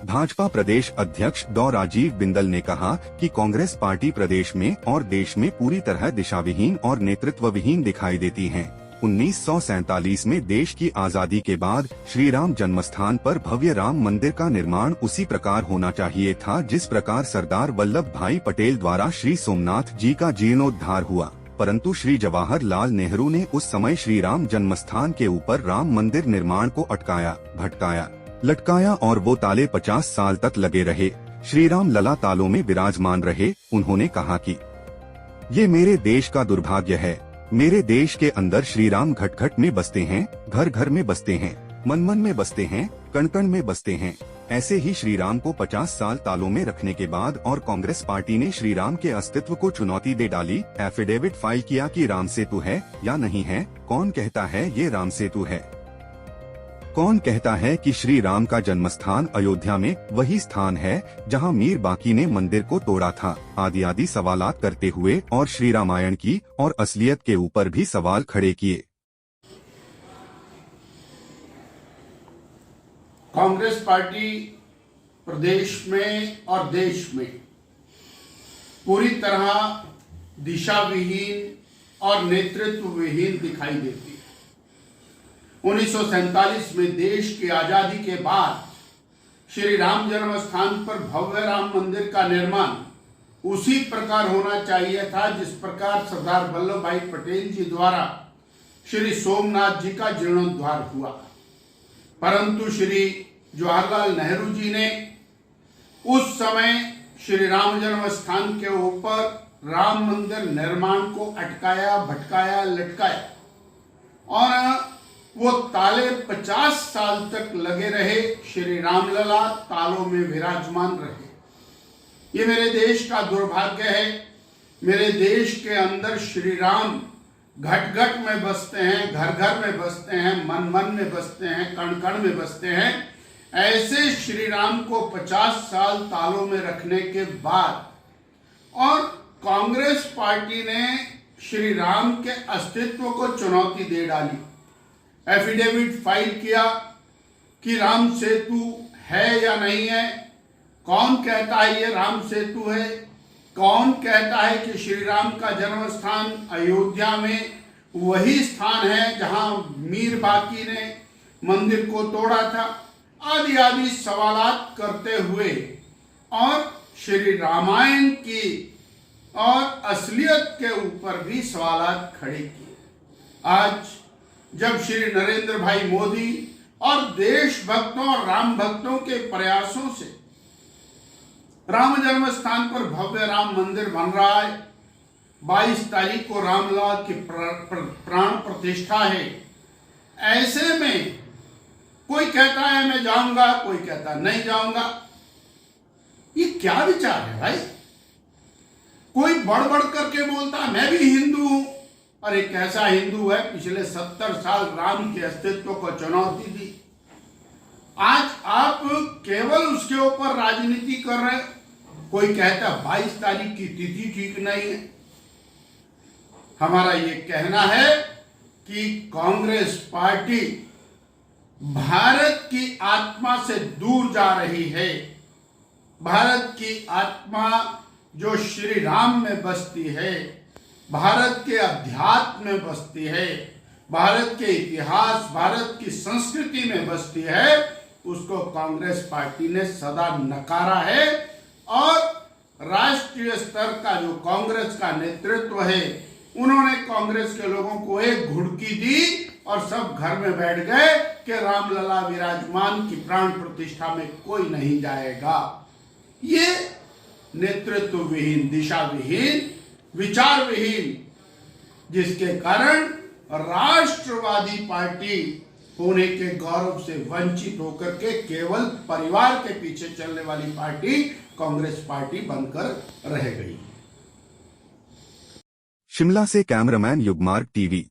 भाजपा प्रदेश अध्यक्ष डॉ राजीव बिंदल ने कहा कि कांग्रेस पार्टी प्रदेश में और देश में पूरी तरह दिशाविहीन और नेतृत्वविहीन दिखाई देती है। 1947 में देश की आजादी के बाद श्री राम जन्मस्थान पर भव्य राम मंदिर का निर्माण उसी प्रकार होना चाहिए था जिस प्रकार सरदार वल्लभ भाई पटेल द्वारा श्री सोमनाथ जी का जीर्णोद्धार हुआ, परंतु श्री जवाहरलाल नेहरू ने उस समय श्री राम जन्मस्थान के ऊपर राम मंदिर निर्माण को अटकाया, भटकाया, लटकाया और वो ताले 50 साल तक लगे रहे। श्री राम लला तालों में विराजमान रहे। उन्होंने कहा कि ये मेरे देश का दुर्भाग्य है। मेरे देश के अंदर श्री राम घट घट में बसते हैं, घर घर में बसते हैं, मन मन में बसते हैं, कण कण में बसते हैं। ऐसे ही श्री राम को 50 साल तालों में रखने के बाद और कांग्रेस पार्टी ने श्री राम के अस्तित्व को चुनौती दे डाली। एफिडेविट फाइल किया कि राम सेतु है या नहीं है। कौन कहता है ये राम सेतु है? कौन कहता है कि श्री राम का जन्मस्थान अयोध्या में वही स्थान है जहां मीर बाकी ने मंदिर को तोड़ा था? आदि आदि सवालात करते हुए और श्री रामायण की और असलियत के ऊपर भी सवाल खड़े किए। कांग्रेस पार्टी प्रदेश में और देश में पूरी तरह दिशाविहीन और नेतृत्वविहीन दिखाई देती है। 1947 में देश की आजादी के बाद श्री राम जन्म स्थान पर भव्य राम मंदिर का निर्माण उसी प्रकार होना चाहिए था जिस प्रकार सरदार वल्लभ भाई पटेल जी द्वारा श्री सोमनाथ जी का जीर्णोद्धार हुआ, परंतु श्री जवाहरलाल नेहरू जी ने उस समय श्री राम जन्म स्थान के ऊपर राम मंदिर निर्माण को अटकाया, भटकाया, लटकाया और वो ताले 50 साल तक लगे रहे। श्री रामलला तालों में विराजमान रहे। ये मेरे देश का दुर्भाग्य है। मेरे देश के अंदर श्री राम घट घट में बसते हैं, घर घर में बसते हैं, मन मन में बसते हैं, कण कण में बसते हैं। ऐसे श्री राम को 50 साल तालों में रखने के बाद और कांग्रेस पार्टी ने श्री राम के अस्तित्व को चुनौती दे डाली। एफिडेविट फाइल किया कि राम सेतु है या नहीं है। कौन कहता है ये राम सेतु है? कौन कहता है कि श्री राम का जन्म स्थान अयोध्या में वही स्थान है जहां मीर बाकी ने मंदिर को तोड़ा था? आदि आदि सवालात करते हुए और श्री रामायण की और असलियत के ऊपर भी सवालात खड़े किए। आज जब श्री नरेंद्र भाई मोदी और देशभक्तों और राम भक्तों के प्रयासों से राम जन्म स्थान पर भव्य राम मंदिर बन रहा है, 22 तारीख को रामलला की प्राण प्रतिष्ठा है, ऐसे में कोई कहता है मैं जाऊंगा, कोई कहता नहीं जाऊंगा। ये क्या विचार है भाई? कोई बढ़ बढ़ करके बोलता है मैं भी हिंदू हूं। और एक ऐसा हिंदू है पिछले 70 साल राम के अस्तित्व को चुनौती दी। आज आप केवल उसके ऊपर राजनीति कर रहे हैं। कोई कहता 22 तारीख की तिथि ठीक नहीं है। हमारा ये कहना है कि कांग्रेस पार्टी भारत की आत्मा से दूर जा रही है। भारत की आत्मा जो श्री राम में बसती है, भारत के अध्यात्म में बसती है, भारत के इतिहास, भारत की संस्कृति में बसती है, उसको कांग्रेस पार्टी ने सदा नकारा है। और राष्ट्रीय स्तर का जो कांग्रेस का नेतृत्व है, उन्होंने कांग्रेस के लोगों को एक घुड़की दी और सब घर में बैठ गए कि रामलला विराजमान की प्राण प्रतिष्ठा में कोई नहीं जाएगा। ये नेतृत्व विहीन, दिशा विहीन, विचार विहीन, जिसके कारण राष्ट्रवादी पार्टी होने के गौरव से वंचित होकर के केवल परिवार के पीछे चलने वाली पार्टी कांग्रेस पार्टी बनकर रह गई। शिमला से कैमरामैन युगमार्ग टीवी।